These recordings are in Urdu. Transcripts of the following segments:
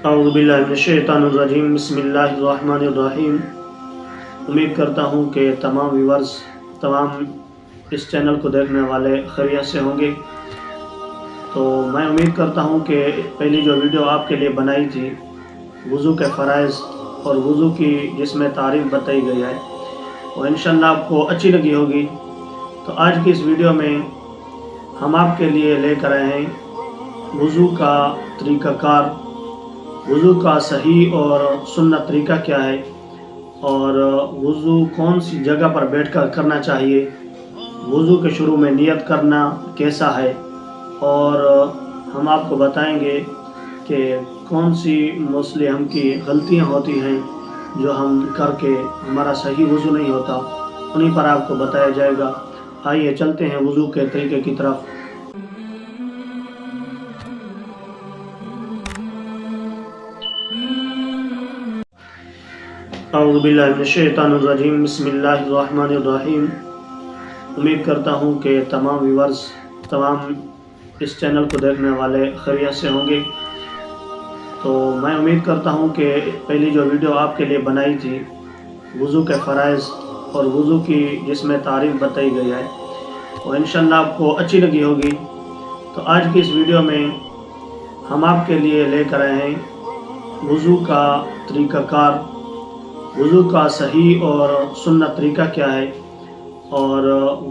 اعوذ باللہ من الشیطان الرجیم بسم اللہ الرحمن الرحیم۔ امید کرتا ہوں کہ تمام ویورز تمام اس چینل کو دیکھنے والے خیریت سے ہوں گے۔ تو میں امید کرتا ہوں کہ پہلی جو ویڈیو آپ کے لیے بنائی تھی وضو کے فرائض اور وضو کی جس میں تعریف بتائی گئی ہے وہ انشاءاللہ آپ کو اچھی لگی ہوگی۔ تو آج کی اس ویڈیو میں ہم آپ کے لیے لے کر آئے ہیں وضو کا طریقہ کار، وضو کا صحیح اور سنت طریقہ کیا ہے، اور وضو کون سی جگہ پر بیٹھ کر کرنا چاہیے، وضو کے شروع میں نیت کرنا کیسا ہے، اور ہم آپ کو بتائیں گے کہ کون سی موسٹلی ہم کی غلطیاں ہوتی ہیں جو ہم کر کے ہمارا صحیح وضو نہیں ہوتا، انہیں پر آپ کو بتایا جائے گا۔ آئیے چلتے ہیں وضو کے طریقے کی طرف۔ اعوذ باللہ من الشیطان الرجیم بسم اللہ الرحمن الرحیم۔ امید کرتا ہوں کہ تمام ویورز تمام اس چینل کو دیکھنے والے خیریت سے ہوں گے۔ تو میں امید کرتا ہوں کہ پہلی جو ویڈیو آپ کے لیے بنائی تھی وضو کے فرائض اور وضو کی جس میں تعریف بتائی گئی ہے وہ انشاءاللہ آپ کو اچھی لگی ہوگی۔ تو آج کی اس ویڈیو میں ہم آپ کے لیے لے کر آئے ہیں وضو کا طریقہ کار، وضو کا صحیح اور سنت طریقہ کیا ہے، اور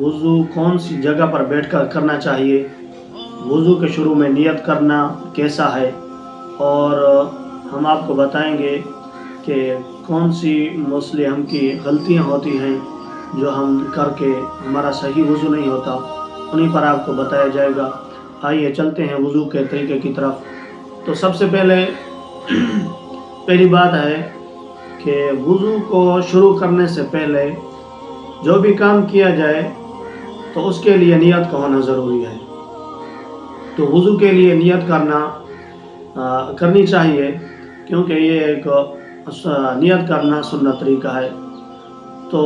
وضو کون سی جگہ پر بیٹھ کر کرنا چاہیے، وضو کے شروع میں نیت کرنا کیسا ہے، اور ہم آپ کو بتائیں گے کہ کون سی موسٹلی ہم کی غلطیاں ہوتی ہیں جو ہم کر کے ہمارا صحیح وضو نہیں ہوتا، انہیں پر آپ کو بتایا جائے گا۔ آئیے چلتے ہیں وضو کے طریقے کی طرف۔ تو سب سے پہلی بات ہے کہ وضو کو شروع کرنے سے پہلے جو بھی کام کیا جائے تو اس کے لیے نیت کا ہونا ضروری ہے۔ تو وضو کے لیے نیت کرنی چاہیے، کیونکہ یہ ایک نیت کرنا سنت طریقہ ہے۔ تو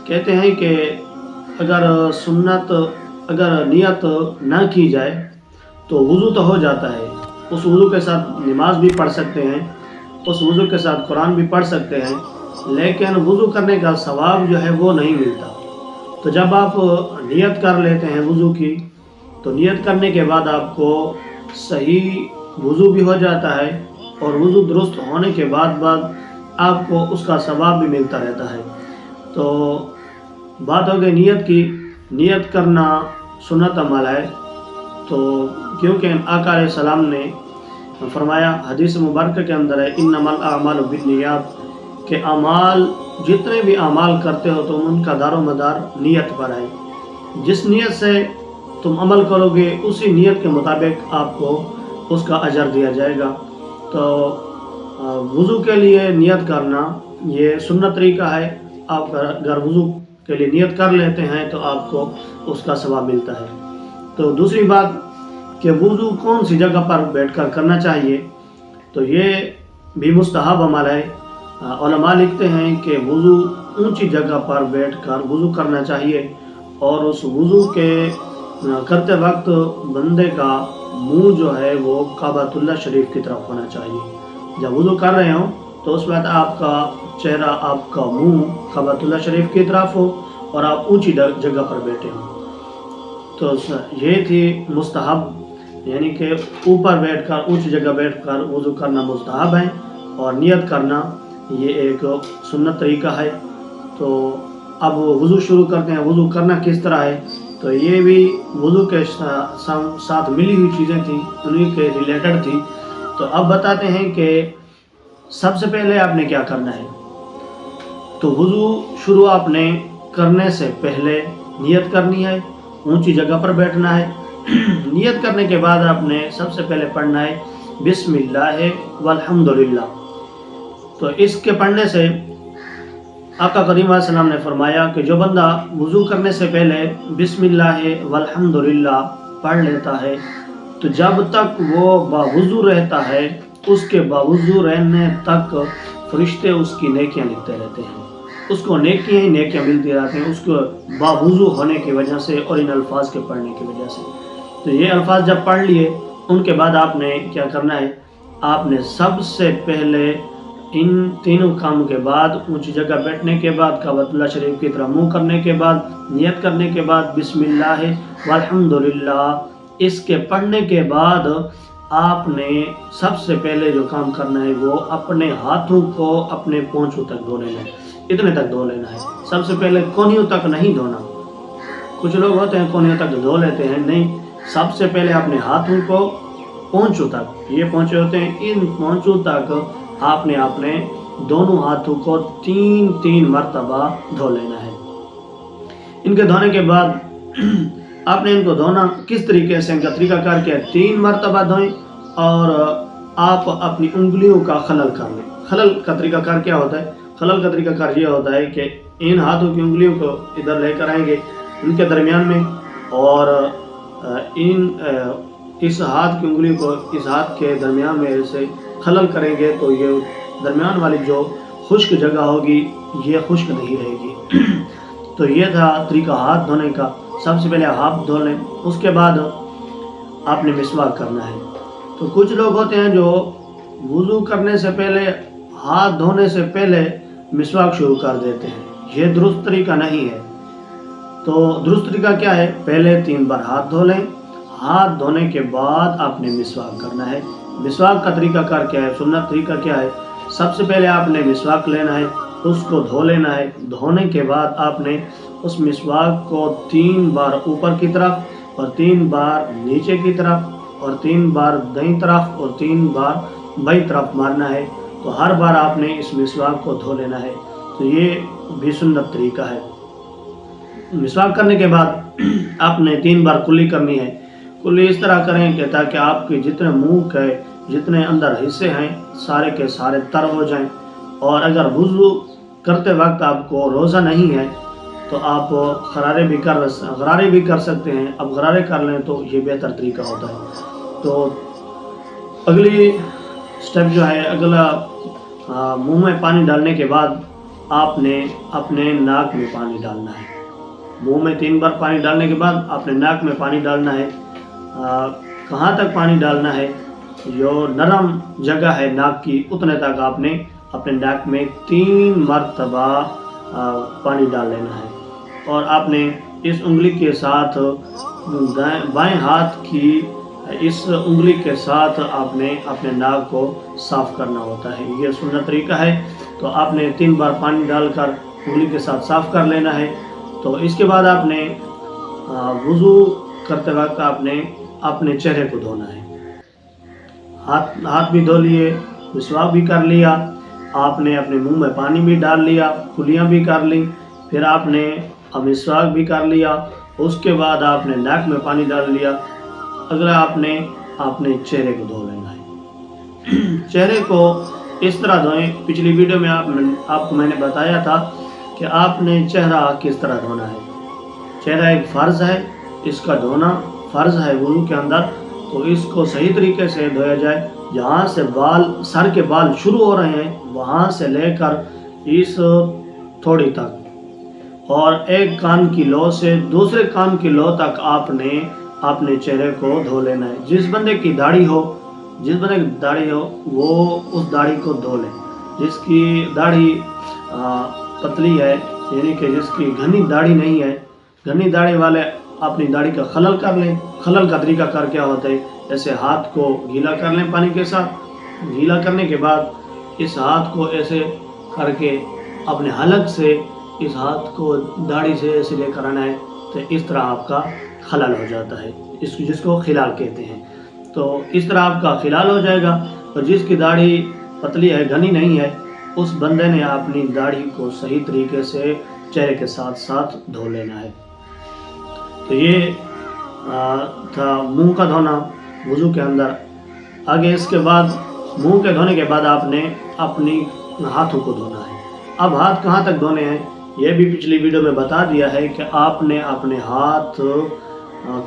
کہتے ہیں کہ اگر نیت نہ کی جائے تو وضو تو ہو جاتا ہے، اس وضو کے ساتھ نماز بھی پڑھ سکتے ہیں، اس وضو کے ساتھ قرآن بھی پڑھ سکتے ہیں، لیکن وضو کرنے کا ثواب جو ہے وہ نہیں ملتا۔ تو جب آپ نیت کر لیتے ہیں وضو کی، تو نیت کرنے کے بعد آپ کو صحیح وضو بھی ہو جاتا ہے، اور وضو درست ہونے کے بعد آپ کو اس کا ثواب بھی ملتا رہتا ہے۔ تو بات ہو گئی نیت کی۔ نیت کرنا سنت عمل ہے، تو کیونکہ آقا علیہ السلام نے فرمایا حدیث مبارکہ کے اندر ہے انما الاعمال بالنیات، کہ اعمال جتنے بھی اعمال کرتے ہو تو ان کا دار و مدار نیت پر ہے۔ جس نیت سے تم عمل کرو گے اسی نیت کے مطابق آپ کو اس کا اجر دیا جائے گا۔ تو وضو کے لیے نیت کرنا یہ سنت طریقہ ہے۔ آپ اگر وضو کے لیے نیت کر لیتے ہیں تو آپ کو اس کا ثواب ملتا ہے۔ تو دوسری بات کہ وضو کون سی جگہ پر بیٹھ کر کرنا چاہیے، تو یہ بھی مستحب عمل ہے۔ علماء لکھتے ہیں کہ وضو اونچی جگہ پر بیٹھ کر وضو کرنا چاہیے، اور اس وضو کے کرتے وقت بندے کا منہ جو ہے وہ کعبۃ اللہ شریف کی طرف ہونا چاہیے۔ جب وضو کر رہے ہوں تو اس وقت آپ کا چہرہ، آپ کا منہ کعبۃ اللہ شریف کی طرف ہو اور آپ اونچی جگہ پر بیٹھے ہوں۔ تو یہ تھی مستحب، یعنی کہ اوپر بیٹھ کر اونچی جگہ بیٹھ کر وضو کرنا مستحب ہے، اور نیت کرنا یہ ایک سنت طریقہ ہے۔ تو اب وضو شروع کرتے ہیں۔ وضو کرنا کس طرح ہے، تو یہ بھی وضو کے ساتھ ملی ہوئی چیزیں تھیں، انہیں کے ریلیٹڈ تھی۔ تو اب بتاتے ہیں کہ سب سے پہلے آپ نے کیا کرنا ہے۔ تو وضو شروع آپ نے کرنے سے پہلے نیت کرنی ہے، اونچی جگہ پر بیٹھنا ہے۔ نیت کرنے کے بعد آپ نے سب سے پہلے پڑھنا ہے بسم اللہ والحمدللہ۔ تو اس کے پڑھنے سے آقا کریم علیہ السلام نے فرمایا کہ جو بندہ وضو کرنے سے پہلے بسم اللہ والحمدللہ پڑھ لیتا ہے تو جب تک وہ باوضو رہتا ہے، اس کے باوضو رہنے تک فرشتے اس کی نیکیاں لکھتے رہتے ہیں، اس کو نیکیاں ہی نیکیاں ملتی رہتی ہیں، اس کو باوضو ہونے کی وجہ سے اور ان الفاظ کے پڑھنے کی وجہ سے۔ تو یہ الفاظ جب پڑھ لیے، ان کے بعد آپ نے کیا کرنا ہے، آپ نے سب سے پہلے ان تینوں کاموں کے بعد اونچی جگہ بیٹھنے کے بعد کعبۃ اللہ شریف کی طرف منہ کرنے کے بعد نیت کرنے کے بعد بسم اللہ والحمدللہ اس کے پڑھنے کے بعد آپ نے سب سے پہلے جو کام کرنا ہے وہ اپنے ہاتھوں کو اپنے پونچھوں تک دھو لینا ہے، اتنے تک دھو لینا ہے۔ سب سے پہلے کونیوں تک نہیں دھونا، کچھ لوگ ہوتے ہیں کونیوں تک دھو لیتے ہیں، نہیں، سب سے پہلے اپنے ہاتھوں کو پونچھوں تک، یہ پونچھے ہوتے ہیں، ان پونچھوں تک آپ نے اپنے دونوں ہاتھوں کو 3 مرتبہ دھو لینا ہے۔ ان کے دھونے کے بعد آپ نے ان کو دھونا کس طریقے سے، ان کا طریقہ کار کیا ہے، 3 مرتبہ دھوئیں اور آپ اپنی انگلیوں کا خلل کر لیں۔ خلل کا طریقہ کار کیا ہوتا ہے؟ خلل کا طریقہ کار یہ ہوتا ہے کہ ان ہاتھوں کی انگلیوں کو ادھر لے کر آئیں گے ان کے درمیان میں، اور اس ہاتھ کی انگلیوں کو اس ہاتھ کے درمیان میں سے خلل کریں گے تو یہ درمیان والی جو خشک جگہ ہوگی یہ خشک نہیں رہے گی۔ تو یہ تھا طریقہ ہاتھ دھونے کا۔ سب سے پہلے ہاتھ دھو لیں، اس کے بعد آپ نے مسواک کرنا ہے۔ تو کچھ لوگ ہوتے ہیں جو وضو کرنے سے پہلے، ہاتھ دھونے سے پہلے مسواک شروع کر دیتے ہیں، یہ درست طریقہ نہیں ہے۔ تو درست طریقہ کیا ہے؟ پہلے 3 بار ہاتھ دھو لیں، ہاتھ دھونے کے بعد آپ نے مسواک کرنا ہے۔ مسواک کا طریقہ کار کیا ہے؟ سنت طریقہ کیا ہے؟ سب سے پہلے آپ نے مسواک لینا ہے، اس کو دھو لینا ہے۔ دھونے کے بعد آپ نے اس مسواک کو 3 بار اوپر کی طرف اور 3 بار نیچے کی طرف اور 3 بار دائیں طرف اور 3 بار بائیں طرف مارنا ہے۔ تو ہر بار آپ نے اس مسواک کو دھو لینا ہے۔ تو یہ بھی سنت طریقہ ہے۔ مسواک کرنے کے بعد آپ نے 3 بار کلی کرنی ہے۔ کلی اس طرح کریں کہ تاکہ آپ کے جتنے منہ کے جتنے اندر حصے ہیں سارے کے سارے تر ہو جائیں۔ اور اگر وضو کرتے وقت آپ کو روزہ نہیں ہے تو آپ غرارے بھی کر سکتے ہیں۔ اب غرارے کر لیں تو یہ بہتر طریقہ ہوتا ہے۔ تو اگلی سٹیپ جو ہے، اگلا منہ میں پانی ڈالنے کے بعد آپ نے اپنے ناک میں پانی ڈالنا ہے۔ منہ میں 3 بار پانی ڈالنے کے بعد آپ نے ناک میں پانی ڈالنا ہے۔ کہاں تک پانی ڈالنا ہے؟ جو نرم جگہ ہے ناک کی اتنے تک آپ نے اپنے ناک میں 3 مرتبہ پانی ڈال لینا ہے۔ اور آپ نے اس انگلی کے ساتھ بائیں ہاتھ کی اس انگلی کے ساتھ آپ نے اپنے ناک کو صاف کرنا ہوتا ہے۔ یہ سنت طریقہ ہے۔ تو آپ نے 3 بار پانی ڈال کر انگلی کے ساتھ صاف کر لینا ہے۔ تو اس کے بعد آپ نے وضو کرتے وقت آپ نے اپنے چہرے کو دھونا ہے۔ ہاتھ بھی دھو لیے، مسواک بھی کر لیا، آپ نے اپنے منہ میں پانی بھی ڈال لیا، کلیاں بھی کر لیں، پھر آپ نے مسواک بھی کر لیا، اس کے بعد آپ نے ناک میں پانی ڈال لیا۔ اگلا آپ نے اپنے چہرے کو دھو لینا ہے۔ چہرے کو اس طرح دھوئیں، پچھلی ویڈیو میں آپ کو میں نے بتایا تھا کہ آپ نے چہرہ کس طرح دھونا ہے۔ چہرہ ایک فرض ہے، اس کا دھونا فرض ہے وضو کے اندر۔ تو اس کو صحیح طریقے سے دھویا جائے، جہاں سے سر کے بال شروع ہو رہے ہیں وہاں سے لے کر اس تھوڑی تک، اور ایک کان کی لو سے دوسرے کان کی لو تک آپ نے اپنے چہرے کو دھو لینا ہے۔ جس بندے کی داڑھی ہو وہ اس داڑھی کو دھو لے۔ جس کی داڑھی پتلی ہے، یعنی کہ جس کی گھنی داڑھی نہیں ہے، گھنی داڑھی والے اپنی داڑھی کا خلل کر لیں۔ خلل کا طریقہ کار کیا ہوتا ہے؟ ایسے ہاتھ کو گیلا کر لیں پانی کے ساتھ، گیلا کرنے کے بعد اس ہاتھ کو ایسے کر کے اپنے حلق سے اس ہاتھ کو داڑھی سے ایسے لے کر آنا ہے۔ تو اس طرح آپ کا خلل ہو جاتا ہے، جس کو خلال کہتے ہیں۔ تو اس طرح آپ کا خلال ہو جائے گا۔ اور جس کی داڑھی پتلی ہے، گھنی نہیں ہے، اس بندے نے اپنی داڑھی کو صحیح طریقے سے چہرے کے ساتھ ساتھ دھو لینا ہے۔ تو یہ تھا منہ کا دھونا وضو کے اندر۔ آگے اس کے بعد منہ کے دھونے کے بعد آپ نے اپنی ہاتھوں کو دھونا ہے۔ اب ہاتھ کہاں تک دھونے ہیں یہ بھی پچھلی ویڈیو میں بتا دیا ہے کہ آپ نے اپنے ہاتھ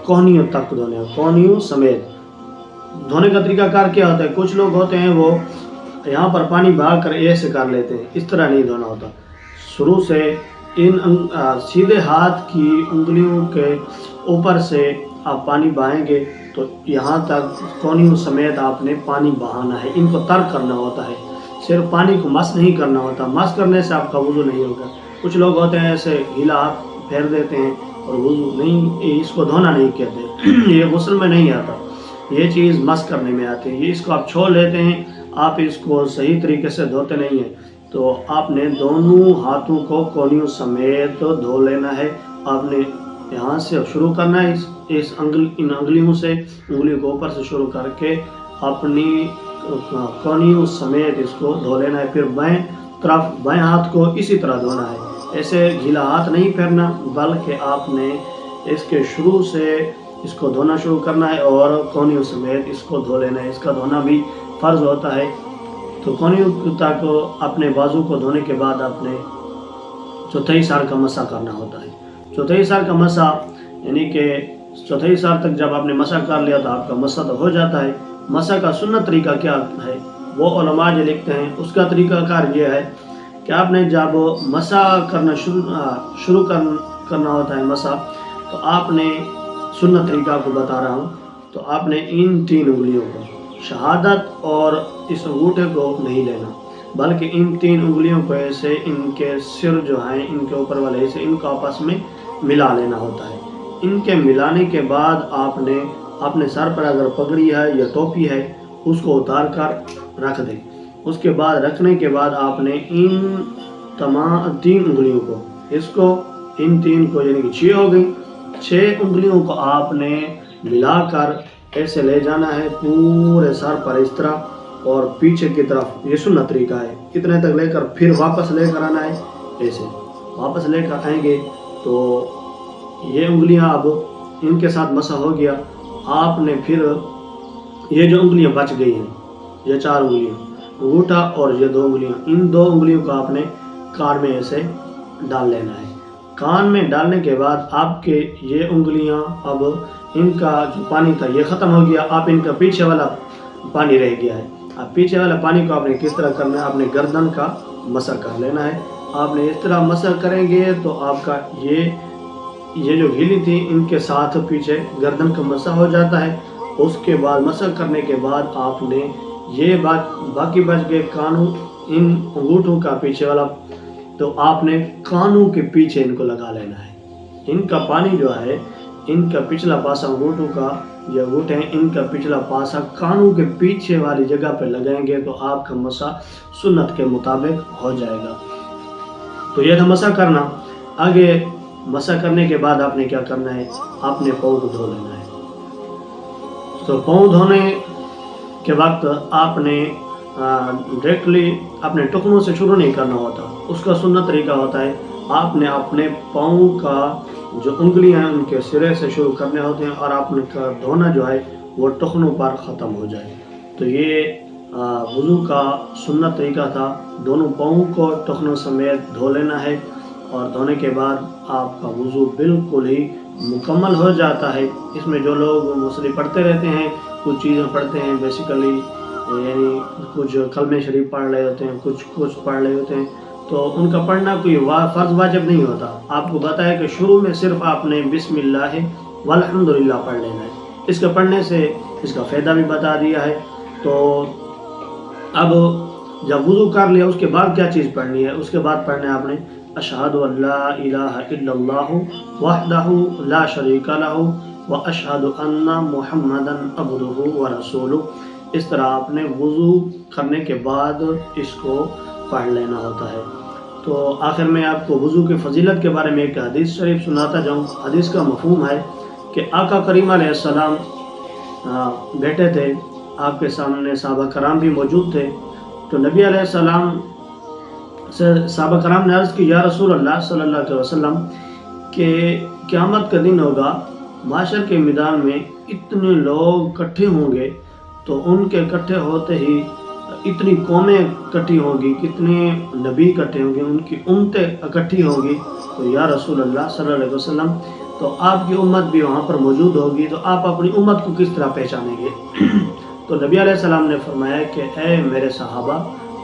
کوہنیوں تک دھونے ہیں، کوہنیوں سمیت۔ دھونے کا طریقہ کار کیا ہوتا ہے؟ کچھ لوگ ہوتے ہیں وہ یہاں پر پانی بہا کر ایسے کر لیتے ہیں، اس طرح نہیں دھونا ہوتا۔ شروع سے ان سیدھے ہاتھ کی انگلیوں کے اوپر سے آپ پانی بہائیں گے تو یہاں تک کونیوں سمیت آپ نے پانی بہانا ہے، ان کو ترک کرنا ہوتا ہے، صرف پانی کو مس نہیں کرنا ہوتا، مس کرنے سے آپ کا وضو نہیں ہوگا۔ کچھ لوگ ہوتے ہیں ایسے گیلا ہاتھ پھیر دیتے ہیں اور وضو نہیں، اس کو دھونا نہیں کہتے، یہ غسل میں نہیں آتا، یہ چیز مس کرنے میں آتی ہے، یہ اس کو آپ چھوڑ لیتے ہیں، آپ اس کو صحیح طریقے سے دھوتے نہیں ہیں۔ تو آپ نے دونوں ہاتھوں کو کونیوں سمیت دھو لینا ہے، آپ نے یہاں سے شروع کرنا ہے، ان انگلیوں سے، انگلیوں کو اوپر سے شروع کر کے اپنی کونیوں سمیت اس کو دھو لینا ہے۔ پھر بائیں ہاتھ کو اسی طرح دھونا ہے، ایسے گیلا ہاتھ نہیں پھیرنا، بلکہ آپ نے اس کے شروع سے اس کو دھونا شروع کرنا ہے اور کونیوں سمیت اس کو دھو لینا ہے، اس کا دھونا بھی فرض ہوتا ہے۔ تو کونیوں تک اپنے بازو کو دھونے کے بعد آپ نے چوتھائی سار کا مسح کرنا ہوتا ہے۔ چوتھائی سار کا مسح یعنی کہ چوتھائی سار تک جب آپ نے مسح کر لیا تو آپ کا مسح تو ہو جاتا ہے۔ مسح کا سنت طریقہ کیا ہے وہ علماء جو لکھتے ہیں، اس کا طریقہ کار یہ ہے کہ آپ نے جب مسح کرنا شروع کرنا ہوتا ہے مسح، تو آپ نے سنت طریقہ کو بتا رہا ہوں، تو آپ نے ان 3 انگلیوں کو، شہادت اور اس انگوٹھے کو نہیں لینا، بلکہ ان 3 انگلیوں کو ایسے ان کے سر جو ہیں، ان کے اوپر والے حصے، ان کو آپس میں ملا لینا ہوتا ہے۔ ان کے ملانے کے بعد آپ نے اپنے سر پر اگر پگڑی ہے یا ٹوپی ہے اس کو اتار کر رکھ دیں۔ اس کے بعد رکھنے کے بعد آپ نے ان تمام 3 انگلیوں کو، اس کو، ان 3 کو یعنی کہ 6 ہو گئی، 6 انگلیوں کو آپ نے ملا کر ایسے لے جانا ہے پورے سر پر اس طرح اور پیچھے کی طرف، یہ سنت طریقہ ہے، اتنے تک لے کر پھر واپس لے کر آنا ہے، ایسے واپس لے کر آئیں گے تو یہ انگلیاں اب ان کے ساتھ مسح ہو گیا۔ آپ نے پھر یہ جو انگلیاں بچ گئی ہیں، یہ 4 انگلیاں، انگوٹھا اور یہ 2 انگلیاں، ان 2 انگلیوں کو آپ نے کان میں ایسے ڈال لینا ہے۔ کان میں ڈالنے کے بعد آپ کے یہ انگلیاں اب ان کا جو پانی تھا یہ ختم ہو گیا، آپ ان کا پیچھے والا پانی رہ گیا ہے۔ اب پیچھے والا پانی کو آپ نے کس طرح کرنا ہے، آپ نے گردن کا مسح کر لینا ہے۔ آپ نے اس طرح مسح کریں گے تو آپ کا یہ جو گیلی تھی ان کے ساتھ پیچھے گردن کا مسح ہو جاتا ہے۔ اس کے بعد مسح کرنے کے بعد آپ نے یہ باقی بچ گئے کانوں، ان انگوٹھوں کا پیچھے والا، تو آپ نے کانوں کے پیچھے ان کو لگا لینا ہے۔ ان کا پانی جو ہے، ان کا پچھلا پاسا انگوٹھوں کا، یہ انگوٹھے ہیں، ان کا پچھلا پاسا کانوں کے پیچھے والی جگہ پہ لگائیں گے تو آپ کا مسح سنت کے مطابق ہو جائے گا۔ تو یہ تھا مسح کرنا۔ آگے مسح کرنے کے بعد آپ نے کیا کرنا ہے، آپ نے پاؤں کو دھو لینا ہے۔ تو پاؤں دھونے کے وقت آپ نے ڈائریکٹلی اپنے ٹخنوں سے شروع نہیں کرنا ہوتا، اس کا سنت طریقہ ہوتا ہے آپ نے اپنے پاؤں کا جو انگلیاں ہیں ان کے سرے سے شروع کرنے ہوتے ہیں اور آپ کا دھونا جو ہے وہ ٹخنوں پر ختم ہو جائے۔ تو یہ وضو کا سنت طریقہ تھا، دونوں پاؤں کو ٹخنوں سمیت دھو لینا ہے، اور دھونے کے بعد آپ کا وضو بالکل ہی مکمل ہو جاتا ہے۔ اس میں جو لوگ مسئلے پڑھتے رہتے ہیں، کچھ چیزیں پڑھتے ہیں بیسیکلی، یعنی کچھ کلمہ شریف پڑھ رہے ہوتے ہیں، کچھ پڑھ رہے ہوتے ہیں، تو ان کا پڑھنا کوئی فرض واجب نہیں ہوتا۔ آپ کو بتایا کہ شروع میں صرف آپ نے بسم اللہ والحمدللہ پڑھ لینا ہے، اس کے پڑھنے سے اس کا فائدہ بھی بتا دیا ہے۔ تو اب جب وضو کر لیا اس کے بعد کیا چیز پڑھنی ہے، اس کے بعد پڑھنا ہے آپ نے اشہد ان لا الہ الا اللہ وحدہ لا شریک لہ واشہد ان محمدا عبدہ ورسولہ۔ اس طرح آپ نے وضو کرنے کے بعد اس کو پڑھ لینا ہوتا ہے۔ تو آخر میں آپ کو وضو کی فضیلت کے بارے میں ایک حدیث شریف سناتا جاؤں۔ حدیث کا مفہوم ہے کہ آقا کریم علیہ السلام بیٹھے تھے، آپ کے سامنے صحابہ کرام بھی موجود تھے، تو نبی علیہ السلام سے صحابہ کرام نے عرض کی، یا رسول اللہ صلی اللہ علیہ وسلم کہ قیامت کا دن ہوگا، معاشر کے میدان میں اتنے لوگ اکٹھے ہوں گے، تو ان کے اکٹھے ہوتے ہی اتنی قومیں اکٹھی ہوں گی، کتنے نبی اکٹھے ہوں گے، ان کی امتیں اکٹھی ہوں گی، تو یا رسول اللہ صلی اللہ علیہ وسلم تو آپ کی امت بھی وہاں پر موجود ہوگی، تو آپ اپنی امت کو کس طرح پہچانیں گے؟ تو نبی علیہ السلام نے فرمایا کہ اے میرے صحابہ،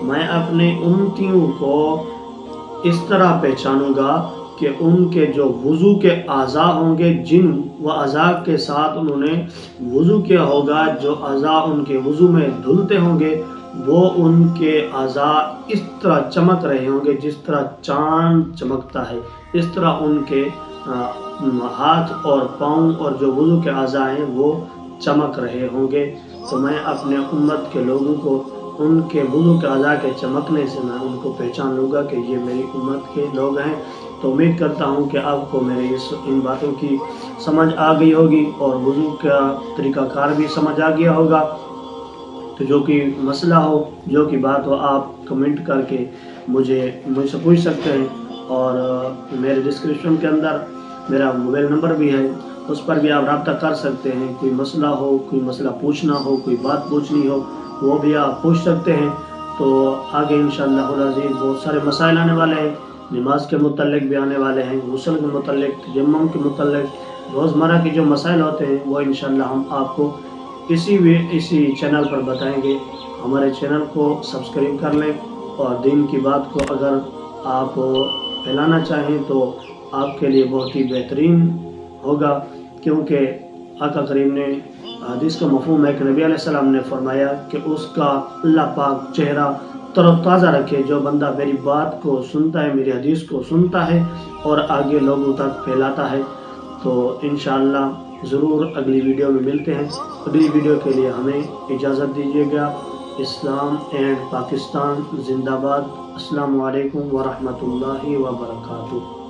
میں اپنے امتیوں کو اس طرح پہچانوں گا کہ ان کے جو وضو کے اعضاء ہوں گے، جن و اعضاء کے ساتھ انہوں نے وضو کیا ہوگا، جو اعضاء ان کے وضو میں دھلتے ہوں گے، وہ ان کے اعضاء اس طرح چمک رہے ہوں گے جس طرح چاند چمکتا ہے، اس طرح ان کے ہاتھ اور پاؤں اور جو وضو کے اعضاء ہیں وہ چمک رہے ہوں گے۔ تو میں اپنے امت کے لوگوں کو ان کے وضو کے اعضاء کے چمکنے سے میں ان کو پہچان لوں گا کہ یہ میری امت کے لوگ ہیں۔ تو امید کرتا ہوں کہ آپ کو میرے ان باتوں کی سمجھ آ گئی ہوگی اور وضو کا طریقہ کار بھی سمجھ آ گیا ہوگا۔ تو جو کہ مسئلہ ہو، جو کہ بات ہو، آپ کمنٹ کر کے مجھ سے پوچھ سکتے ہیں، اور میرے ڈسکرپشن کے اندر میرا موبائل نمبر بھی ہے، اس پر بھی آپ رابطہ کر سکتے ہیں۔ کوئی مسئلہ ہو، کوئی مسئلہ پوچھنا ہو، کوئی بات پوچھنی ہو، وہ بھی آپ پوچھ سکتے ہیں۔ تو آگے انشاءاللہ العزیز بہت سارے مسائل آنے والے ہیں، نماز کے متعلق بھی آنے والے ہیں، غسل کے متعلق، تیمم کے متعلق، روزمرہ کے جو مسائل ہوتے ہیں وہ انشاءاللہ ہم آپ کو اسی چینل پر بتائیں گے۔ ہمارے چینل کو سبسکرائب کر لیں، اور دین کی بات کو اگر آپ پھیلانا چاہیں تو آپ کے لیے بہت ہی بہترین ہوگا، کیونکہ آقا کریم نے حدیث کا مفہوم ہے کہ نبی علیہ السلام نے فرمایا کہ اس کا اللہ پاک چہرہ تر و تازہ رکھے جو بندہ میری بات کو سنتا ہے، میری حدیث کو سنتا ہے اور آگے لوگوں تک پھیلاتا ہے۔ تو انشاءاللہ ضرور اگلی ویڈیو میں ملتے ہیں۔ اگلی ویڈیو کے لیے ہمیں اجازت دیجیے گا۔ اسلام اینڈ پاکستان زندہ باد۔ السلام علیکم ورحمۃ اللہ وبرکاتہ۔